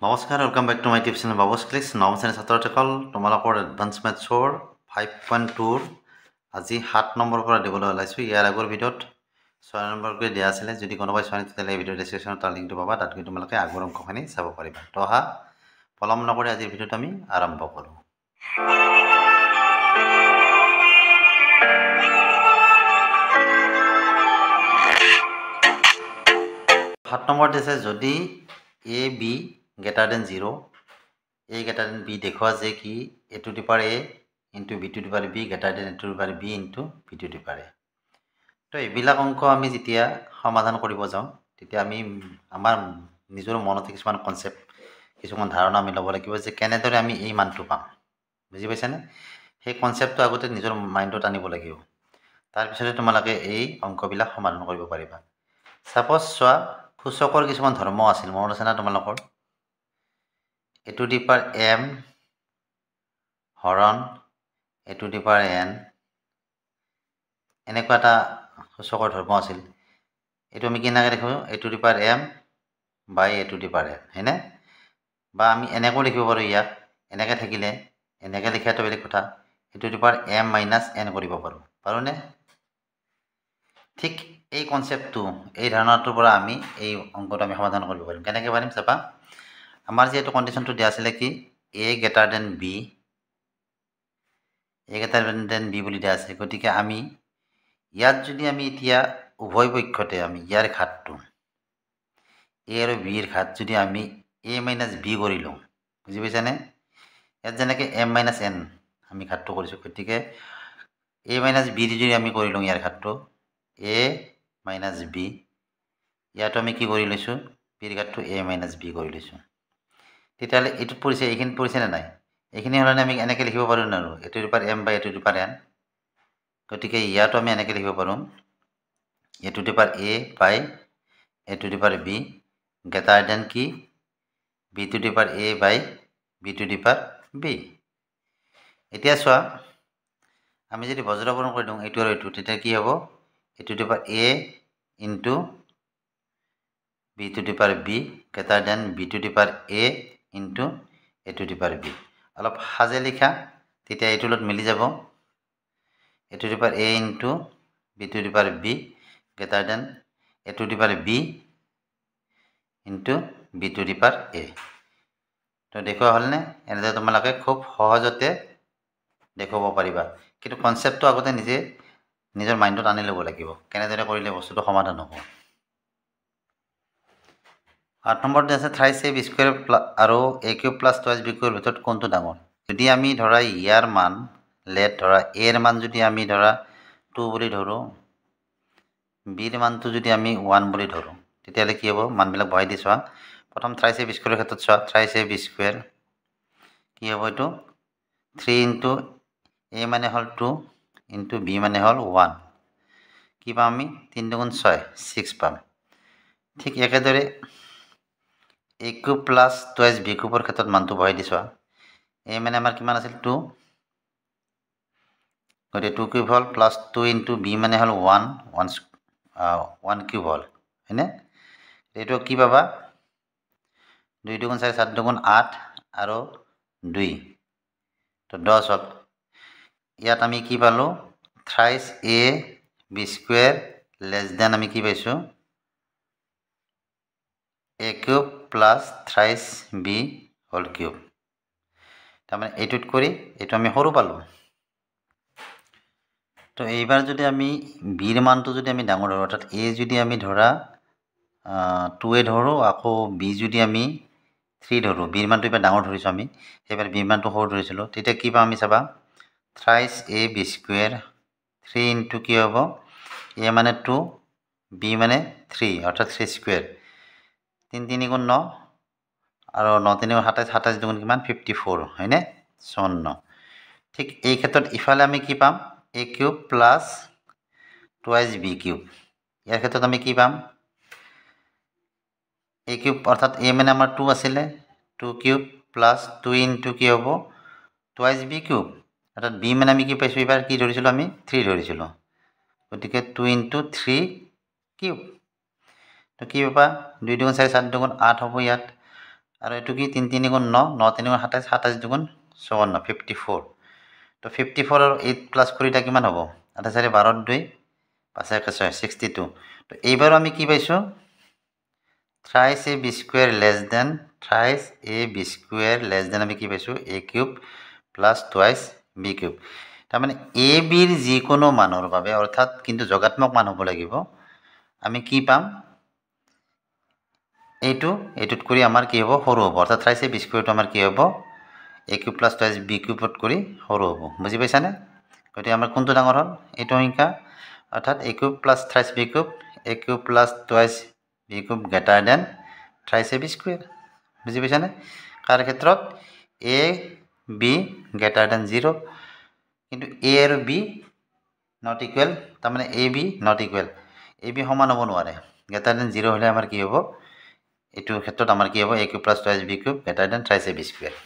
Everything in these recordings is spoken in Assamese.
নমস্কাৰ welcome back to my tips and বাবুছ ক্লিক্স নৱম শ্ৰেণীৰ ছাত্ৰসকল তোমালোকৰ এডভান্স মেথছৰ 5.2 আজি 7 নম্বৰ পৰা দিবলৈ ওলাইছোঁ। ইয়াৰ আগৰ ভিডিঅ'ত 6 নম্বৰকৈ দিয়া আছিলে। যদি কোনোবাই চোৱা নাই তেতিয়াহ'লে এই ভিডিঅ' ডেছক্ৰিপশ্যনত তাৰ লিংকটো পাবা, তাত গৈ তোমালোকে আগৰ অংকখিনি চাব পাৰিবা। তো অহা পলম নকৰি আজিৰ ভিডিঅ'টো আমি আৰম্ভ কৰোঁ। সাত নম্বৰ দিছে, যদি a b greater than 0, a greater than b দেখুৱা যে কি a to the power a into b to the power b greater than a to the power b into b to the power a। তো এইবিলাক অংক আমি যেতিয়া সমাধান কৰিব যাওঁ তেতিয়া আমি আমাৰ নিজৰ মনতে কিছুমান কনচেপ্ট, কিছুমান ধাৰণা আমি ল'ব লাগিব যে কেনেদৰে আমি এই মানটো পাম। বুজি পাইছানে? সেই কনচেপ্টটো আগতে নিজৰ মাইণ্ডত আনিব লাগিব, তাৰপিছতে তোমালোকে এই অংকবিলাক সমাধান কৰিব পাৰিবা। ছাপ'জ চোৱা, সূচকৰ কিছুমান ধৰ্ম আছিল, মনত আছে না তোমালোকৰ? a to the power m হৰণ a to the power n, এনেকুৱা এটা সূচকৰ ধৰ্ম আছিল। এইটো আমি কেনেকৈ লিখোঁ? a to the power m by a to the power n, হয়নে? বা আমি এনেকৈ লিখিব পাৰোঁ, ইয়াক এনেকৈ থাকিলে এনেকৈ লিখাটো বেলেগ কথা, a to the power m minus n কৰিব পাৰোঁনে? ঠিক এই কনচেপ্টটো, এই ধাৰণাটোৰ পৰা আমি এই অংকটো আমি সমাধান কৰিব পাৰিম। কেনেকৈ পাৰিম চাবা। আমাৰ যিহেতু কণ্ডিশ্যনটো দিয়া আছিলে কি a greater than b, a greater than b বুলি দিয়া আছে, গতিকে আমি ইয়াত যদি আমি এতিয়া উভয় পক্ষতে আমি ইয়াৰ ঘাতটো a আৰু b ৰ ঘাত যদি আমি a minus b কৰি লওঁ, বুজি পাইছানে? ইয়াত যেনেকৈ m minus n আমি ঘাতটো কৰিছোঁ, গতিকে a minus b যদি আমি কৰি লওঁ ইয়াৰ ঘাতটো a minus b, ইয়াতো আমি কি কৰি লৈছোঁ, b ৰ ঘাতটো a minus b কৰি লৈছোঁ। তেতিয়াহ'লে এইটোত পৰিছে, এইখিনিত পৰিছেনে নাই? এইখিনি হ'লে আমি এনেকৈ লিখিব পাৰোঁ আৰু a to the power m by a to the power n। গতিকে ইয়াতো আমি এনেকৈ লিখিব পাৰোঁ a to the power a by a to the power b greater than কি b to the power a by b to the power b। এতিয়া চোৱা, আমি যদি বজ্ৰকৰণ কৰি দিওঁ এইটো আৰু এইটো, তেতিয়া কি হ'ব? a to the power a into b to the power b greater than b to the power a into a to the power b। অলপ সাজে লিখা, তেতিয়া এইটোৰ লগত মিলি যাব। a to the power a into b to the power b greater than a to the power b into b to the power a। তো দেখুওৱা হ'লনে? এনেদৰে তোমালোকে খুব সহজতে দেখুৱাব পাৰিবা, কিন্তু কনচেপ্টটো আগতে নিজে নিজৰ মাইণ্ডত আনি ল'ব লাগিব, কেনেদৰে কৰিলে বস্তুটো সমাধান হ'ব। 8 নম্বৰটো আছে থ্ৰাইছ a b স্কুৱেৰ আৰু a cube plus twice b কিউবৰ ভিতৰত কোনটো ডাঙৰ? যদি আমি ধৰা ইয়াৰ মান ধৰা a ৰ মান যদি আমি ধৰা 2 বুলি ধৰোঁ, b ৰ মানটো যদি আমি 1 বুলি ধৰোঁ, তেতিয়াহ'লে কি হ'ব? মানবিলাক বহাই দি চোৱা। প্ৰথম থ্ৰাইছ a b স্কুৱেৰৰ ক্ষেত্ৰত চোৱা, থ্ৰাইছ a b স্কুৱেৰ কি হ'ব? এইটো 3 ইনটু a মানে হ'ল 2 ইনটু b মানে হ'ল 1, কি পাম আমি? 3 দুগুণ 6, 6 পাম। ঠিক একেদৰে a cube plus twice b কিউবৰ ক্ষেত্ৰত মানটো বহাই দি চোৱা। a মানে আমাৰ কিমান আছিল? 2, গতিকে 2 কিউব হ'ল প্লাছ 2 ইনটু b মানে হ'ল 1 কিউব হ'ল, হয়নে? এইটো কি পাবা? 2 দুগুণ 4, 7 দুগুণ 8 আৰু 2, তো 10 হ'ল। ইয়াত আমি কি পালোঁ? Thrice a b square less then আমি কি পাইছোঁ? a cube plus thrice b whole cube. তাৰমানে এইটোত কৰি এইটো আমি সৰু পালোঁ। তো এইবাৰ যদি আমি b ৰ মানটো যদি আমি ডাঙৰ ধৰোঁ, অৰ্থাৎ a যদি আমি ধৰা 2 ধৰোঁ, আকৌ b যদি আমি 3 ধৰোঁ, b ৰ মানটো এইবাৰ ডাঙৰ ধৰিছোঁ আমি, সেইবাৰ b ৰ মানটো সৰু ধৰিছিলোঁ, তেতিয়া কি পাম আমি চাবা। Thrice a b square 3 into কি হ'ব? a মানে 2, b মানে 3, অৰ্থাৎ 3 স্কুৱেৰ, 3 3 গুণ 9 আৰু 9 3 গুণ 27, 27 দুগুণ কিমান? 54, হয়নে? 54। ঠিক এই ক্ষেত্ৰত ইফালে আমি কি পাম? a cube plus twice b cube. ইয়াৰ ক্ষেত্ৰত আমি কি পাম? a কিউব, অৰ্থাৎ a মানে আমাৰ 2 আছিলে, 2 কিউব প্লাছ 2 ইনটু কি হ'ব? টুৱাইছ b কিউব, অৰ্থাৎ b মানে আমি কি পাইছোঁ? এইবাৰ কি ধৰিছিলোঁ আমি? 3 ধৰিছিলোঁ, গতিকে 2 ইনটু 3 কিউব। তো কি পাবা? 2 দুগুণ 4, 7 দুগুণ 8 হ'ব ইয়াত, আৰু এইটো কি 3 3 গুণ 9 9 3 গুণ 27 27 দুগুণ 54 54 তো 54 আৰু 8 প্লাছ কৰি এটা কিমান হ'ব 28 12 2 5 1 6 62 তো এইবাৰো আমি কি পাইছোঁ thrice a b square less than thrice a b square less than আমি কি পাইছোঁ a cube plus twice b cube তাৰমানে a b ৰ যিকোনো মানৰ বাবে অৰ্থাৎ কিন্তু যোগাত্মক মান হ'ব লাগিব আমি কি পাম এইটোত কৰি আমাৰ কি হ'ব সৰু হ'ব অৰ্থাৎ thrice a b square টো আমাৰ কি হ'ব a cube plus twice b cube ত কৰি সৰু হ'ব বুজি পাইছানে গতিকে আমাৰ কোনটো ডাঙৰ হ'ল এইটো সংখ্যা অৰ্থাৎ a cube plus thrice b cube a cube plus twice b cube greater than thrice a b square বুজি পাইছানে কাৰ ক্ষেত্ৰত a b greater than 0 কিন্তু a আৰু b not equal তাৰমানে a b not equal a b সমান হ'ব নোৱাৰে greater than 0 হ'লে আমাৰ কি হ'ব এইটো ক্ষেত্ৰত আমাৰ কি হ'ব a cube plus twice b cube greater than thrice a b square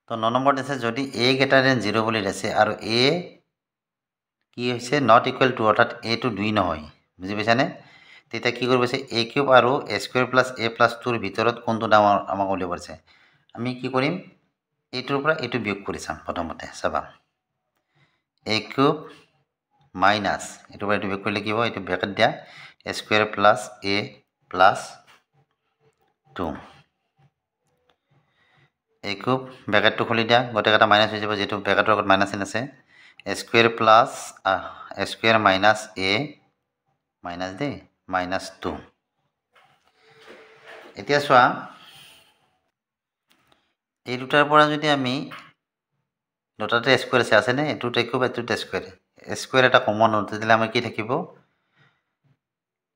তো 9 নম্বৰ দিছে যদি a greater than 0 বুলি দিছে আৰু a কি হৈছে not equal to অৰ্থাৎ a টো 2 নহয় বুজি পাইছানে তেতিয়া কি কৰিব আছে a cube আৰু a square plus a plus 2 ৰ ভিতৰত কোনটো ডাঙৰ আমাক উলিয়াব আছে আমি কি কৰিম এইটোৰ পৰা এইটো বিয়োগ কৰি চাম প্ৰথমতে চাবা a cube minus এইটোৰ পৰা এইটো বিয়োগ কৰিলে কি হ'ব এইটো ব্ৰেকেট দিয়া a square plus a plus 2 a cube ব্ৰেকেটটো খুলি দিয়া গোটেইকেইটা মাইনাছ হৈ যাব যেটো ব্ৰেকেটৰ আগত মাইনাছ চিন আছে a square plus a square minus a minus De minus 2 এতিয়া চোৱা এই দুটাৰ পৰা যদি আমি দুটাতে স্কয়াৰ আছে নে এটো টেকো এটো স্কয়াৰ এটা কমন হতে দিলে আমাৰ কি থাকিব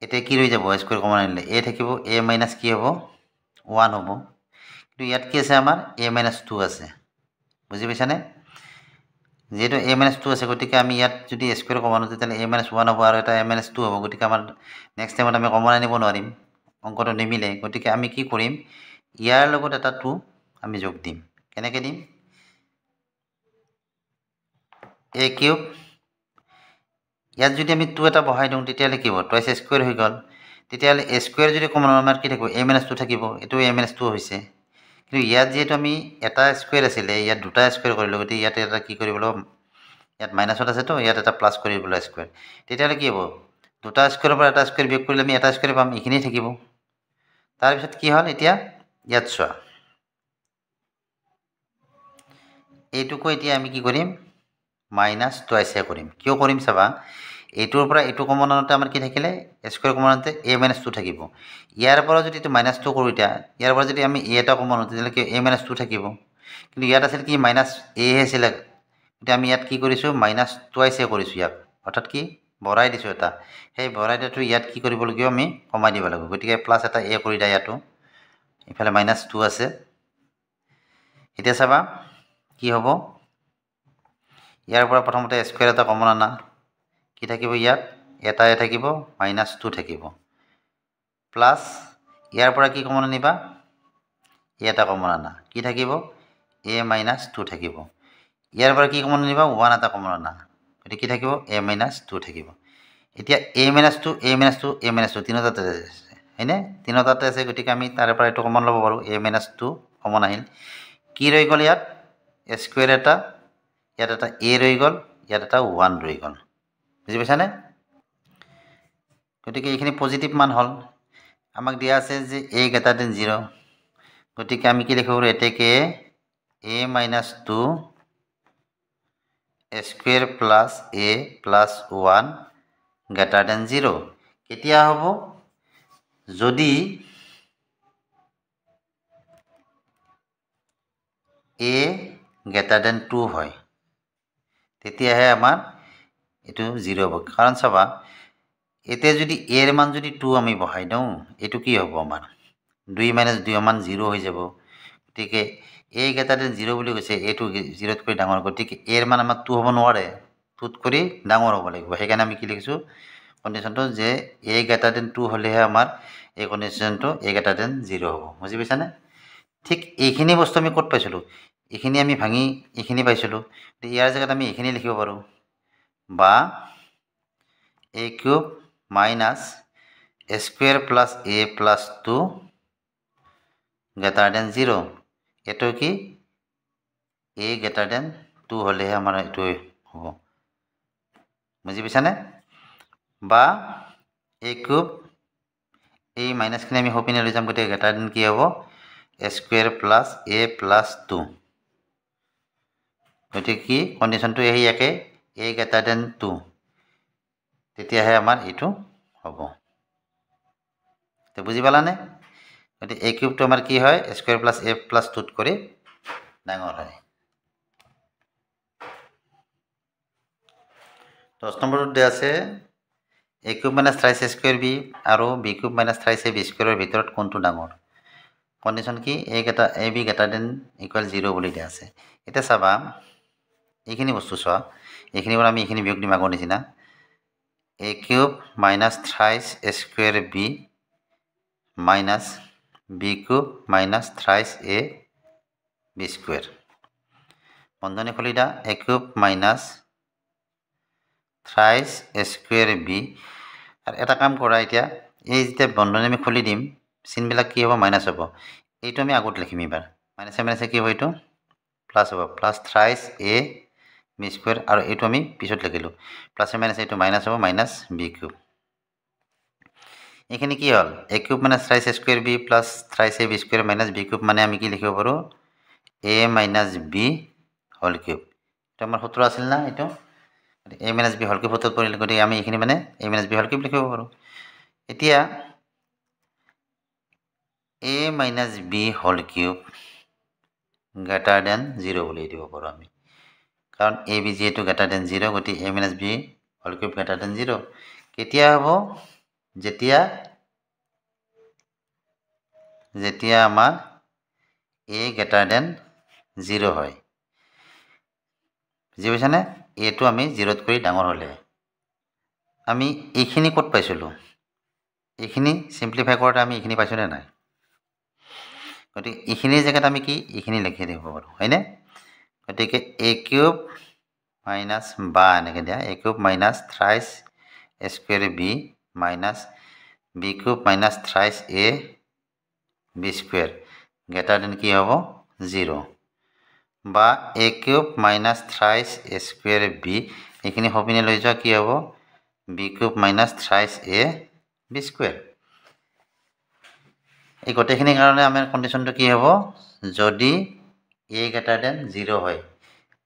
এটা কি ৰৈ যাব স্কয়াৰ কমন আনিলে a থাকিব a মাইনাস কি হ'ব 1 হ'ব কিন্তু ইয়াত কি আছে আমাৰ a - 2 আছে বুজি পাইছানে যেটো a - 2 আছে গতিকে আমি ইয়াত যদি স্কয়াৰ কমন হতে দিলে a - 1 হ'ব আৰু এটা a - 2 হ'ব গতিকে আমাৰ নেক্সট টাইমত আমি কমন আনিব নোৱাৰিম অংকটো নিমিলে গতিকে আমি কি কৰিম ইয়াৰ লগত এটা 2 আমি যোগ দিম কেনেকৈ দিম a cube ইয়াত যদি আমি 2 এটা বহাই দিওঁ তেতিয়ালে কি হ'ব টুৱাইস স্কয়াৰ হৈ গল তেতিয়ালে a স্কয়াৰ যদি কমন আমাৰ কি থাকিব a - 2 থাকিব এটো a - 2 হৈছে কিন্তু ইয়াত যেটো আমি এটা স্কয়াৰ আছিল ইয়াত দুটা স্কয়াৰ কৰিলো গতি ইয়াত এটা কি কৰিবলো ইয়াত মাইনাসত আছে তো ইয়াত এটা প্লাস কৰিবলো স্কয়াৰ তেতিয়ালে কি হ'ব দুটা স্কয়াৰৰ পৰা এটা স্কয়াৰ বিয়োগ কৰিলে আমি এটা স্কয়াৰ পাম ইখিনি থাকিব তাৰ পিছত কি হল এতিয়া ইয়াত চোৱা এইটুকো এতিয়া আমি কি কৰিম মাইনাস টুৱাইসে কৰিম কিয় কৰিম চাবা এইটোৰ পৰা এইটো কমন আনতে আমাৰ কি থাকিলে স্কয়াৰ কমন আনতে a - 2 থাকিব ইয়াৰ পৰা যদি এটো -2 কৰো এতিয়া ইয়াৰ পৰা যদি আমি a এটা কমন আনতে দিলে কি a - 2 থাকিব কিন্তু ইয়াত আছিল কি -a আছিল এটা আমি ইয়াত কি কৰিছো মাইনাস টুৱাইসে কৰিছো ইয়াক অৰ্থাৎ কি বঢ়াই দিছো এটা সেই বঢ়াই দিটো ইয়াত কি কৰিব লাগিব আমি কমাই দিব লাগিব গতিকে প্লাস এটা a কৰি দা ইয়াটো ইফালে -2 আছে এতিয়া চাবা কি হ'ব ইয়াৰ পৰা প্ৰথমতে স্কয়াৰ এটা কমন আনা কি থাকিব ইয়াত এটা থাকিব -2 থাকিব প্লাস ইয়াৰ পৰা কি কমন আনিবা এটা কমন আনা কি থাকিব a - 2 থাকিব ইয়াৰ পৰা কি কমন আনিবা 1 এটা কমন আনা গতি কি থাকিব a - 2 থাকিব এতিয়া a - 2 a - 2 a - 2 তিনটাতে আছে হয়নে তিনটাতে আছে গতিকে আমি তাৰে পৰা এটো কমন লব পাৰো a - 2 কমন আহিল কি ৰৈ গল ইয়াত স্কয়াৰ এটা ইয়াত এটা a ৰৈ গল ইয়াত এটা 1 ৰৈ গল বুজি পাইছানে গতিকে এইখিনি পজিটিভ মান হল আমাক দিয়া আছে যে a greater than 0 গতিকে আমি কি লিখিব এতেকে a - 2 square plus a plus 1 greater than 0 কেতিয়া হ'ব যদি a greater than 2 হয় তেতিয়াহে আমাৰ এটো 0 হ'ব কাৰণ চাবা এতে যদি a এর মান যদি 2 আমি বহাই দাও এটো কি হ'ব আমাৰ 2 - 2 মান 0 হৈ যাব গতিকে a greater than 0 বুলি কৈছে এটো 0 তকৈ ডাঙৰ গতিকে a এৰ মান আমাৰ 2 হ'ব নোৱাৰে 2 কৰি ডাঙৰ হ'ব লাগিব হেকাৰণে আমি কি লিখিছো কন্ডিশনটো যে a greater than 2 হলেহে আমাৰ এই কন্ডিশনটো a greater than 0 হ'ব বুজি পাইছানে ঠিক এইখিনি বস্তু আমি কত পাইছিলো এইখিনি আমি ভাঙি এইখিনি পাইছিলো ইয়াৰ জায়গাত আমি এইখিনি লিখিব পাৰো বা a cube minus square plus A plus 2 greater than 0 এটো কি এ গ্ৰেটাৰ দেন 2 হলেহে আমাৰ এইটো হ'ব বুজি পাইছানে বা এ কিউব এই মাইনাসখিনি আমি হপিনে লৈ যাম গতিকে গ্রেটার দেন কি হ'ব স্কোয়ার প্লাস এ প্লাস 2 গতিকে কি কন্ডিশনটো এই একে এ গ্রেটার দেন 2 তেতিয়াহে আমাৰ এইটো হ'ব তো বুজি পালানে গতিকে এ কিউবটো আমাৰ কি হয় স্কোয়াৰ প্লাস এ প্লাস 2 কৰি ডাঙৰ হয় 10 নম্বৰত দিয়া আছে a cube minus thrice a square b আৰু b cube minus thrice a b squareৰ ভিতৰত কোনটো ডাঙৰ কন্ডিশন কি a b greater than equal 0 বুলি দিয়া আছে এটা চাবা এইখিনি বস্তু চোৱা এইখিনি পৰা আমি এইখিনি বিয়োগ দিম আগৰ নিচিনা a cube minus thrice a square b minus b cube minus thrice a b square বন্ধনী খুলি দা a cube minus thrice a square b আর এটা কাম কৰা এতিয়া এই যে বন্ধনী আমি খুলি দিম চিনবিলাক কি হ'ব মাইনাস হ'ব এইটো আমি আগত লিখিম এবাৰ মাইনাস মাইনাস কি হ'ব এইটো প্লাস হ'ব plus thrice a b square আৰু এইটো আমি পিছত লিখিলো প্লাস মাইনাস এইটো মাইনাস হ'ব মাইনাস b cube এখানে কি হল a cube minus thrice a square b plus thrice a b square minus b cube মানে আমি কি লিখিব পাৰো a minus b whole cube এটা আমাৰ সূত্ৰ আছিল না এইটো a minus b whole cube সূত্ৰ কৰিলে গতি আমি এখানে মানে a minus b whole cube লিখিব পাৰো এতিয়া a minus b whole cube greater than 0 বুলি দিব পাৰো আমি কাৰণ a b যেটো greater than 0 গতি a minus b whole cube greater than 0 কেতিয়া হ'ব যেতিয়া আমাৰ a greater than 0 হয় বুজি পাইছানে এটো আমি 0 কৰি ডাঙৰ হলে আমি এইখিনি কত পাইছিলো এইখিনি সিম্পলিফাই কৰাতে আমি এইখিনি পাইছো নে নাই গতি এইখিনি জায়গাত আমি কি এইখিনি লিখি দিব পাৰো হয়নে গতিকে a cube minus বা এনেকে দিয়া a cube minus thrice a square b minus b cube minus thrice a b square greater than কি হ'ব 0 বা a cube minus thrice a square b এইখিনি হপিনে লৈ যোৱা কি হ'ব b cube minus thrice a b square এই গটেখিনি কাৰণে আমাৰ কন্ডিশনটো কি হ'ব যদি a greater than 0 হয়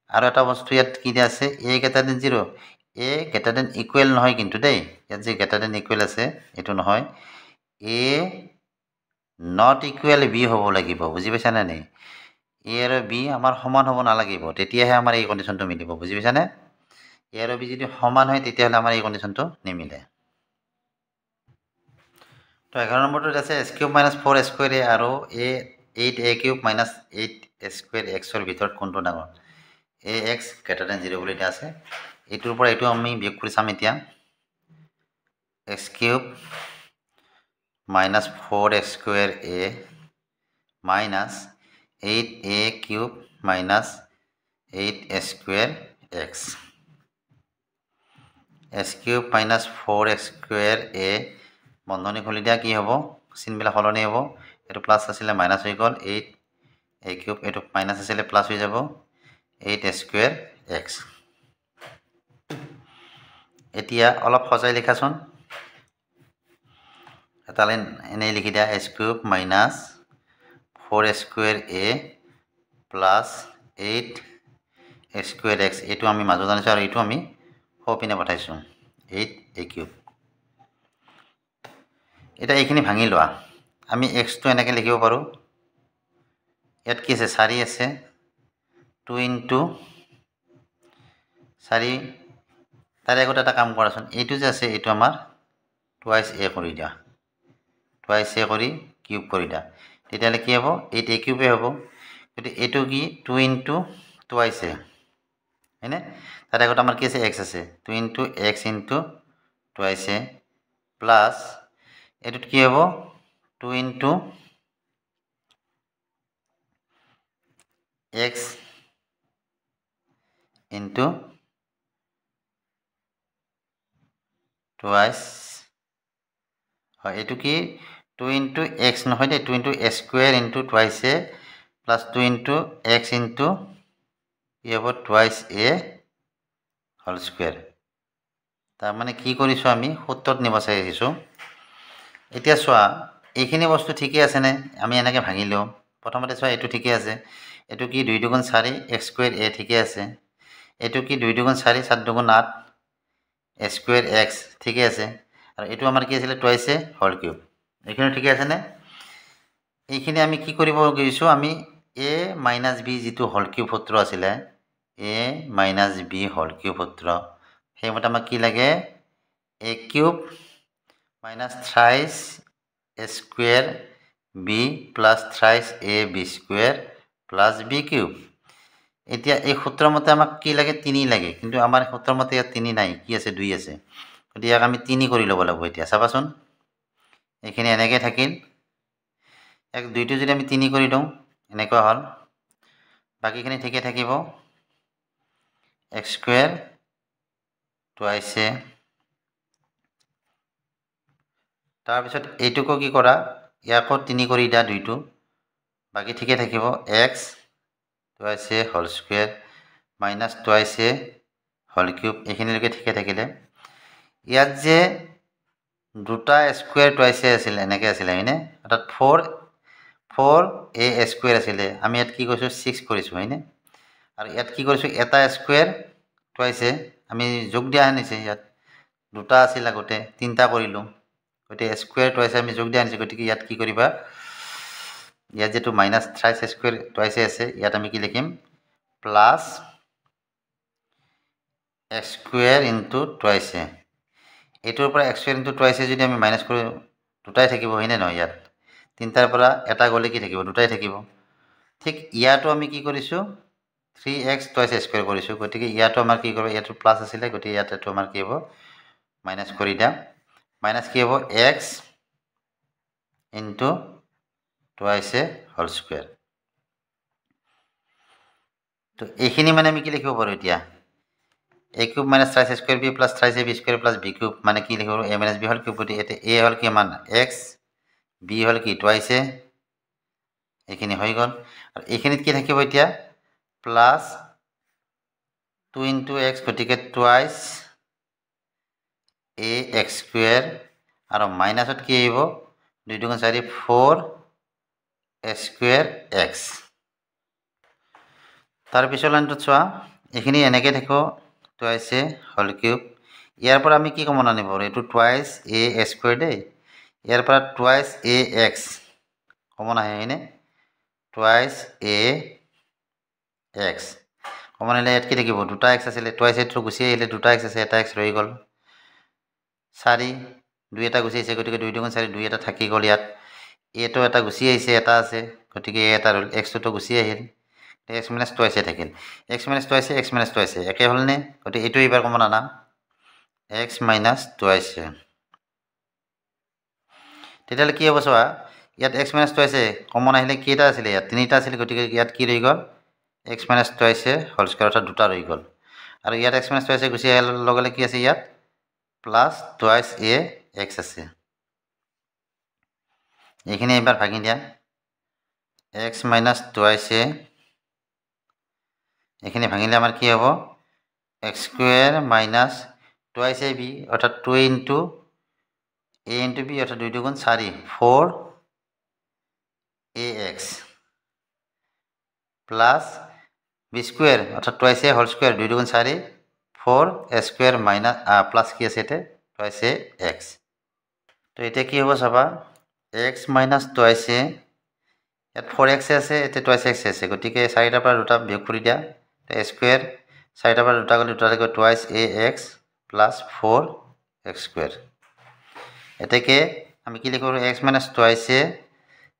আৰু এটা বস্তু ইয়াত কি দিয়া আছে a greater than 0 a greater than equal নহয় কিন্তু দেই ইয়াত যে greater than equal আছে এটো নহয় a not equal b হ'ব লাগিব বুজি পাইছা না নাই a আৰু b আমাৰ সমান হ'ব নালাগিব তেতিয়াহে আমাৰ এই কন্ডিশনটো মিলিব বুজি পাইছা নে a আৰু b যদি সমান হয় তেতিয়াহলে আমাৰ এই কন্ডিশনটো নিমিলে তো 11 নম্বৰটো আছে s cube minus 4 square a আৰু a 8a cube minus 8 square x ৰ ভিতৰত কোনটো ডাঙৰ ax greater than 0 বুলি দিয়া আছে এইটোৰ পৰা এইটো আমি বিয়োগ কৰি চাম এতিয়া x cube minus 4 square a minus 8a cube minus 8 square x s cube minus 4 square a বন্ধনী খুলি দিয়া কি হ'ব চিনবিলাক হলনি হ'ব এটো প্লাস আছিল মাইনাস হৈ গল 8 a cube এটো মাইনাস আছিল প্লাস হৈ যাব 8 square x এতিয়া অলপ সজাই লিখাছন এটা লাইন এনে লিখি দিয়া s cube minus 4 square a plus 8 square x এটো আমি মাজত আনিছো আৰু এটো আমি হপিনে পঠাইছো 8 a cube এটা এইখিনি ভাঙি লোৱা আমি x টো এনেকে লিখিব পাৰো ইয়াত কি আছে 4 আছে 2 into 4 তাৰ আগতে এটা কাম কৰাচোন এইটো যে আছে এইটো আমাৰ twice a কৰি দিয়া twice a কৰি কিউব কৰি দিয়া তেতিয়ালে কি হ'ব 8a কিউব হ'ব কিন্তু এইটো কি 2 into twice a হয়নে তার আগতে আমাৰ কি আছে x আছে 2 into x into twice a plus এটুত কি হ'ব 2 into x into twice এইটো কি 2 into x নহয় দে 2 into a square into twice a plus 2 into x into কি হ'ব twice a whole square তাৰ মানে কি কৰিছো আমি সূত্ৰত নিব চাইছো এতিয়া চোৱা এইখিনি বস্তু ঠিকই আছে নে আমি এনেকৈ ভাঙিলো প্ৰথমতে চোৱা এইটো ঠিকই আছে এইটো কি 2 2 4 x square a ঠিকই আছে এইটো কি 2 2 4 7 2 8 a square x ঠিকই আছে আৰু এইটো আমাৰ কি আছিল twice a whole cube এইখিনি ঠিকই আছে নে এইখিনি আমি কি কৰিব গৈছো আমি a - b যেটো whole cube সূত্ৰ আছিল a - b whole cube সূত্ৰ সেইমতে আমাক কি লাগে a cube minus thrice a square b plus thrice a b square plus b cube এতিয়া এই সূত্ৰৰ মতে আমাক কি লাগে 3 লাগে কিন্তু আমাৰ সূত্ৰৰ মতে ইয়াত 3 নাই কি আছে 2 আছে গতিকে ইয়াক আমি 3 কৰি ল'ব লাগিব এতিয়া চাবাচোন এইখিনি এনেকৈ থাকিল এক দুইটো যদি আমি 3 কৰি দিওঁ এনেকুৱা হল বাকিখিনি ঠিকে থাকিব x square twice a তাৰ পিছত এইটোকো কি কৰা ইয়াকো 3 কৰি দিয়া দুইটো বাকি ঠিকে থাকিব x twice a whole square minus twice a whole cube এইখিনিলৈকে ঠিকে থাকিলে ইয়াত যে দুটা স্কয়াৰ twice a আছিল এনেকৈ আছিল হয়নে অৰ্থাৎ 4a স্কয়াৰ আছিল আমি ইয়াত কি কৰিছো 6 কৰিছো হয়নে আৰু ইয়াত কি কৰিছো এটা স্কয়াৰ twice a আমি যোগ দিয়া আনিছে ইয়াত দুটা আছিল আগতে তিনটা কৰিলো গতে স্কয়াৰ twice আমি যোগ দিয়া আনিছে গতিকে ইয়াত কি কৰিবা ইয়াত যেটো মাইনাস thrice স্কয়াৰ twice আছে ইয়াত আমি কি লিখিম plus x square into twice a এটোৰ পৰা x square into twice a যদি আমি মাইনাস কৰো দুটাই থাকিব হয়নে নহয় ইয়াত তিনটাৰ পৰা এটা গলে কি থাকিব দুটাই থাকিব ঠিক ইয়াটো আমি কি কৰিছো 3x twice a square কৰিছো গতিকে ইয়াটো আমাৰ কি কৰিব ইয়াটো প্লাস আছিল গতিকে ইয়াটো আমাৰ কি হ'ব মাইনাস কৰি দাম মাইনাস কি হ'ব x into twice a whole square তো এইখিনি মানে আমি কি লিখিব পাৰো এতিয়া a cube minus thrice a square b plus thrice a b square plus b cube মানে কি লিখিব a minus b whole cube গতি এতে a হল কি মান x b হল কি twice a এইখিনি হৈ গল আৰু এইখিনিত কি থাকিব এতিয়া plus 2 into x গতিকে twice a x square আৰু মাইনাসত কি আহিব 2 2 4 4 a square x তাৰ পিছৰ লাইনটো চোৱা এইখিনি এনেকৈ থাকিব twice a whole cube ইয়াৰ পৰা আমি কি কমন আনিব এটো twice a square দেই ইয়াৰ পৰা twice a x কমন আহে হয়নে twice a x কমন আনিলে ইয়াত কি থাকিব দুটা x আছিল twice a টো গুছি আহিলে দুটা x আছে এটা x ৰৈ গল 4 দুই এটা গুছি আহিছে গতিকে 2 2 4 দুই এটা থাকি গল ইয়াত a টো এটা গুছি আহিছে এটা আছে গতিকে এটা ৰল x টো গুছি আহিল x minus twice a থাকিল x minus twice a x minus twice a একে হল নে গতি এটো এবাৰ কমন আনা x minus twice a তেতিয়ালে কি হ'ব চোৱা ইয়াত x minus twice a common আহিলে কেটা আছিল ইয়াত তিনিটা আছিল গতিকে ইয়াত কি ৰৈ গল x minus twice a whole square অৰ্থাৎ দুটা ৰৈ গল আৰু ইয়াত x minus twice a গুছি আহিল লগলে কি আছে ইয়াত plus twice a x আছে এইখিনি এবাৰ ভাগি দিয়া x minus twice a এখানে ভাঙিলে আমার কি হবে x square minus twice ab অর্থাৎ 2 into a into b অর্থাৎ 2 গুণ 4 4 ax plus b square অর্থাৎ twice a whole square 2 গুণ 4 4 a square minus plus কি আছে এটা twice a x তো এটা কি হবে সবা x minus twice a ইয়াত 4x আছে এটা twice x আছে গতিকে 4টাৰ পৰা দুটা বিয়োগ কৰি দিয়া a square 4টাৰ পৰা দুটা গলে দুটা লাগিব twice ax plus 4x square এটাকে আমি কি লিখব x minus twice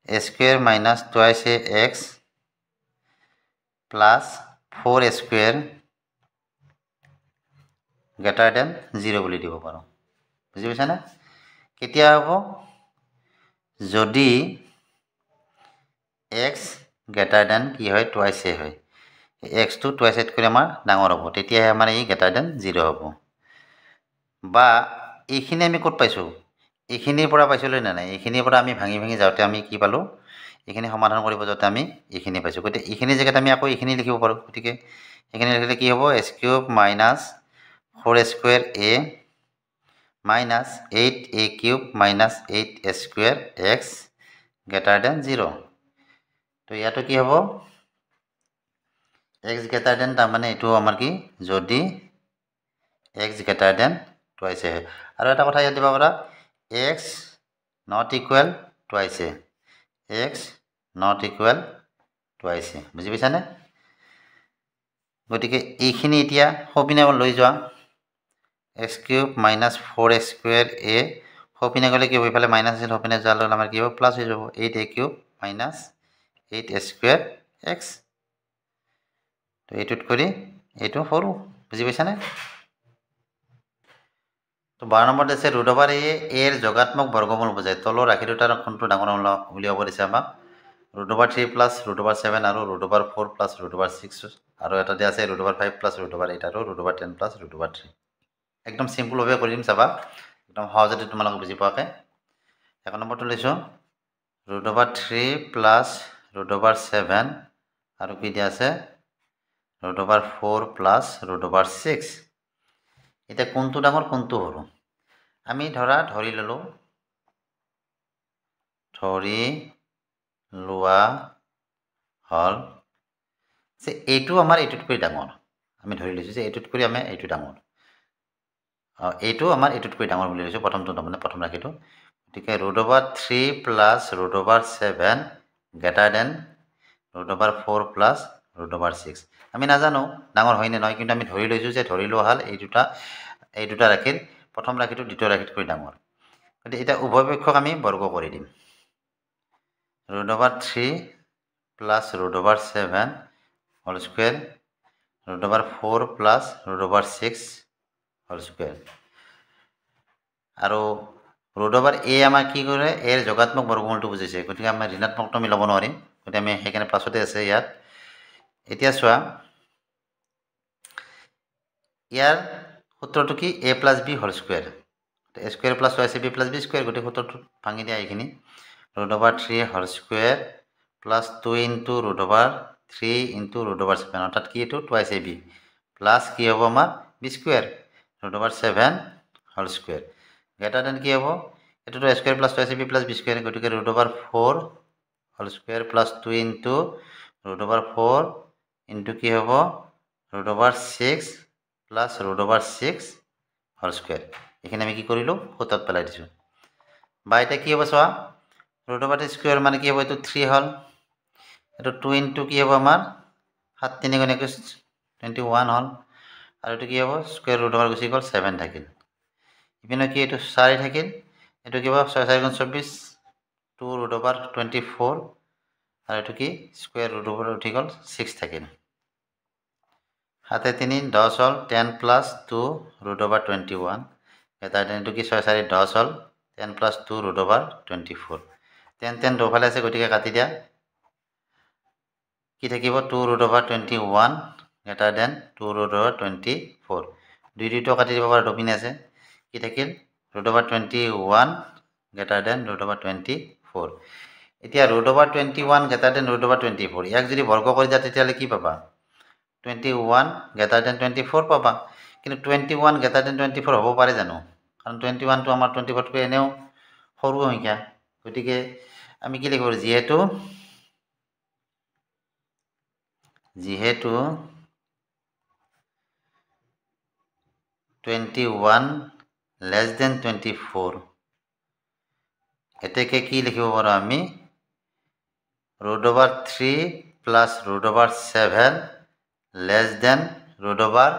a square minus twice ax plus 4 square greater than 0 বুলি দিব পাৰো বুজি পাইছা না কেতিয়া হ'ব যদি x greater than কি হয় twice a হয় x to twice add কৰি আমাৰ ডাঙৰ হ'ব তেতিয়া আমাৰ এই greater than 0 হ'ব বা এইখিনি আমি কত পাইছো এইখিনিৰ পৰা পাইছিলোঁ নে নাই এইখিনিৰ পৰা আমি ভাঙি ভাঙি যাওঁতে আমি কি পালোঁ এইখিনি সমাধান কৰিব যাওঁতে আমি এইখিনি পাইছোঁ গতিকে এইখিনি জেগাত আমি আকৌ এইখিনি লিখিব পাৰোঁ গতিকে এইখিনি লিখিলে কি হ'ব S cube minus 4a² a minus 8a cube minus 8a square x greater than 0 তো ইয়াতো কি হ'ব এক্স গ্ৰেটাৰ দেন তাৰমানে এইটো আমাৰ কি যদি এক্স গ্ৰেটাৰ দেন টুৱাইচ হয় আৰু এটা কথা ইয়াত দিব পাৰা x not equal twice x not equal twice বুজি পাইছানে গতিকে এইখিনি এতিয়া সপিনে লৈ যোৱা x cube minus 4a² a সপিনে গ'লে কি হ'ব ইফালে মাইনাছ আছিল সপিনে যোৱাৰ লগত আমাৰ কি হ'ব প্লাছ হৈ যাব 8a cube minus 8a² x তো এইটোত কৰি এইটো সৰু বুজি পাইছানে তো 12 নম্বৰত আছে √a এৰ যোগাত্মক বৰ্গমূল বুজায় তলৰ ৰাশি দুটাৰ কোনটো ডাঙৰ উলিয়াব দিছে আমাক √3 প্লাছ √7 আৰু √4 প্লাছ √6 আৰু এটা দিয়া আছে √5 প্লাছ √8 আৰু √10 প্লাছ √3 একদম চিম্পলভাৱে কৰি দিম চাবা একদম সহজতে তোমালোকে বুজি পোৱাকৈ 1 নম্বৰটো লৈছোঁ √3 প্লাছ √7 আৰু কি দিয়া আছে √4 প্লাছ √6 এতিয়া কোনটো ডাঙৰ কোনটো সৰু আমি ধৰি লোৱা হল যে এইটো আমাৰ এইটোতকৈ ডাঙৰ আমি ধৰি লৈছোঁ যে এইটোতকৈ আমি এইটো ডাঙৰ এইটো আমাৰ এইটোতকৈ ডাঙৰ বুলি লৈছোঁ প্ৰথমটো তাৰমানে প্ৰথম ৰাশিটো গতিকে √3 প্লাছ √7 গ্ৰেটাৰ দেন √4 প্লাছ √6 আমি নাজানো ডাঙৰ হয় নে নহয় কিন্তু আমি ধৰি লৈছোঁ যে ধৰি লোৱা হ'ল এই দুটা ৰাশিৰ প্ৰথম ৰাশিটো দ্বিতীয় ৰাশিতকৈ ডাঙৰ গতিকে এতিয়া উভয় পক্ষক আমি বৰ্গ কৰি দিম √3 plus √7 whole square √4 plus √6 whole square আৰু √a আমাৰ কি কৰে এৰ যোগাত্মক বৰ্গমূলটো বুজিছে গতিকে আমাৰ ঋণাত্মকটো আমি ল'ব নোৱাৰিম গতিকে আমি সেইকাৰণে প্লাছতে আছে ইয়াত এতিয়া চোৱা ইয়াৰ সূত্ৰটো কি a plus b whole square a square plus ab plus b square গতিকে সূত্ৰটো ভাঙি দিয়া এইখিনি √3 whole square plus 2 into √3 into √7 অৰ্থাৎ কি এইটো টুৱাইচ ab প্লাছ কি হ'ব আমাৰ b square √7 whole square greater than কি হ'ব এইটোতো a square plus twice ab plus b square গতিকে √4 whole square plus 2 into √4 into কি হ'ব √6 প্লাছ √6 হোল স্কুৱেৰ এইখিনি আমি কি কৰিলোঁ সূত্ৰত পেলাই দিছোঁ বা এতিয়া কি হ'ব চোৱা √3 স্কুৱেৰ মানে কি হ'ব এইটো 3 হ'ল এইটো 2 ইনটু কি হ'ব আমাৰ 7 3 × 21 হ'ল আৰু এইটো কি হ'ব স্কুৱেৰ √, গুচি গ'ল 7 থাকিল ইপিনে কি এইটো 4 থাকিল এইটো কি হ'ব 6 4 × 24 2 √24 আৰু এইটো কি স্কুৱেৰ √, উঠি গ'ল 6 থাকিল 7 3 10 হ'ল 10 প্লাছ 2 √21 এটা এইটো কি 6 4 10 হ'ল 10 প্লাছ 2 √24 10 10 দুফালে আছে গতিকে কাটি দিয়া কি থাকিব 2 √21 গ্ৰেটাৰ দেন 2 √24 দুইটো কাটি দিব পৰা দুপিনে আছে কি থাকিল √21 গ্ৰেটাৰ দেন √24 এতিয়া √21 গ্ৰেটাৰ দেন √24 ইয়াক যদি বৰ্গ কৰি দিয়া তেতিয়াহ'লে কি পাবা 21 গ্ৰেটাৰ দেন 24 পাবা কিন্তু 21 গ্ৰেটাৰ দেন 24 হ'ব পাৰে জানো কাৰণ 21টো আমাৰ 24তকৈ এনেও সৰু সংখ্যা গতিকে আমি কি লিখিব যিহেতু 21 লেছ দেন 24 এতেকে কি লিখিব পাৰোঁ আমি √3 প্লাছ √7 লেছ দেন √4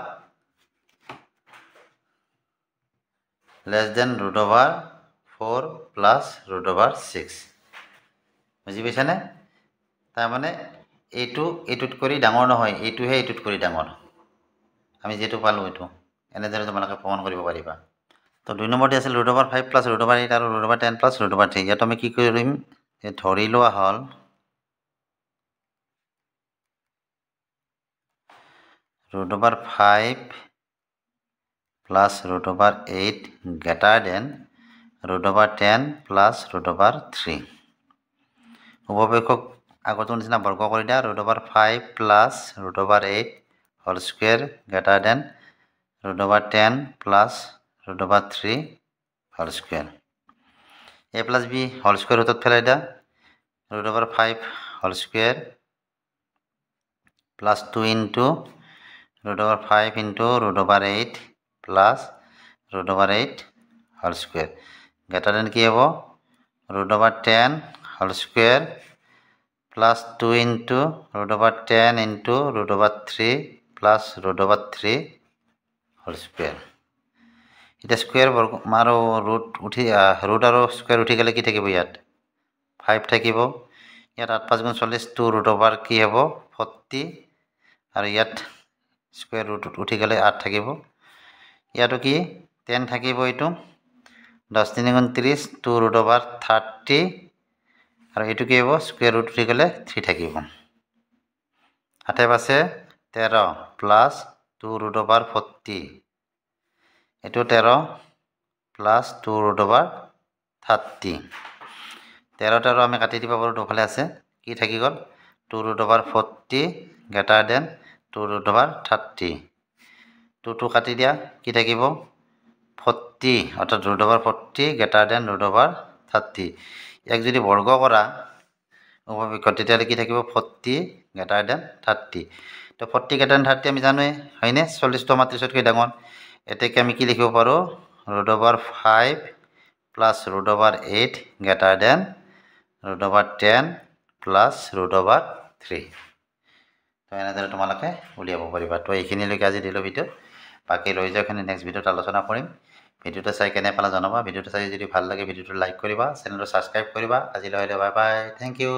প্লাছ √6 বুজি পাইছানে তাৰমানে এইটোত কৰি ডাঙৰ নহয় এইটোহে এইটোত কৰি ডাঙৰ আমি যিহেতু পালোঁ এইটো এনেদৰে তোমালোকে প্ৰমাণ কৰিব পাৰিবা তো 2 নম্বৰতে আছিল √5 প্লাছ √8 আৰু √10 প্লাছ √3 ইয়াত আমি কি কৰিম ধৰি লোৱা হ'ল √5 প্লাছ √8 গ্ৰেটাৰ দেন √10 প্লাছ √3 উপপক্ষক আগৰটো নিচিনা বৰ্গ কৰি দিয়া √5 plus √8 whole square greater than √10 plus √3 whole square a plus b whole square ৰুটত পেলাই দিয়া √5 whole square plus 2 into √5 into √8 plus √8 whole square greater than কি হ'ব √10 whole square plus 2 into √10 into √3 plus √3 whole square এতিয়া স্কুৱেৰ বৰ্গ আৰু ৰুট আৰু স্কুৱেৰ উঠি গ'লে কি থাকিব ইয়াত 5 থাকিব ইয়াত 8 5 গুণ 40 2 কি হ'ব 40 আৰু ইয়াত স্কুৱেৰ ৰুট উঠি গ'লে 8 থাকিব ইয়াতো কি 10 থাকিব এইটো 10 3 গুণ 30 2 আৰু এইটো কি হ'ব স্কুৱেৰ ৰুট উঠি গ'লে 3 থাকিব 8 আছে 13 প্লাছ 2 এইটো 13 প্লাছ 2 30 13 আমি কাটি দিব পাৰোঁ দুফালে আছে কি থাকি গ'ল 2 গ্ৰেটাৰ দেন 2 2 কাটি দিয়া কি থাকিব 40 অৰ্থাৎ 2 গ্ৰেটাৰ দেন 2 ইয়াক যদি বৰ্গ কৰা উপপক্ষত তেতিয়াহ'লে কি থাকিব 40 গ্ৰেটাৰ দেন 30 তো 40 গ্ৰেটাৰ দেন 30 আমি জানোৱে হয়নে 40টো আমাৰ 30তকৈ ডাঙৰ এতেকে আমি কি লিখিব পাৰোঁ √5 প্লাছ √8 গ্ৰেটাৰ দেন √10 প্লাছ √3 তো এনেদৰে তোমালোকে উলিয়াব পাৰিবা তো এইখিনিলৈকে আজি দিলোঁ ভিডিঅ' বাকী ৰৈ যোৱাখিনি নেক্সট ভিডিঅ'ত আলোচনা কৰিম ভিডিঅ'টো চাই কেনে পালা জনাবা ভিডিঅ'টো চাই যদি ভাল লাগে ভিডিঅ'টো লাইক কৰিবা চেনেলটো ছাবস্ক্ৰাইব কৰিবা আজিলৈ বাই বাই থেংক ইউ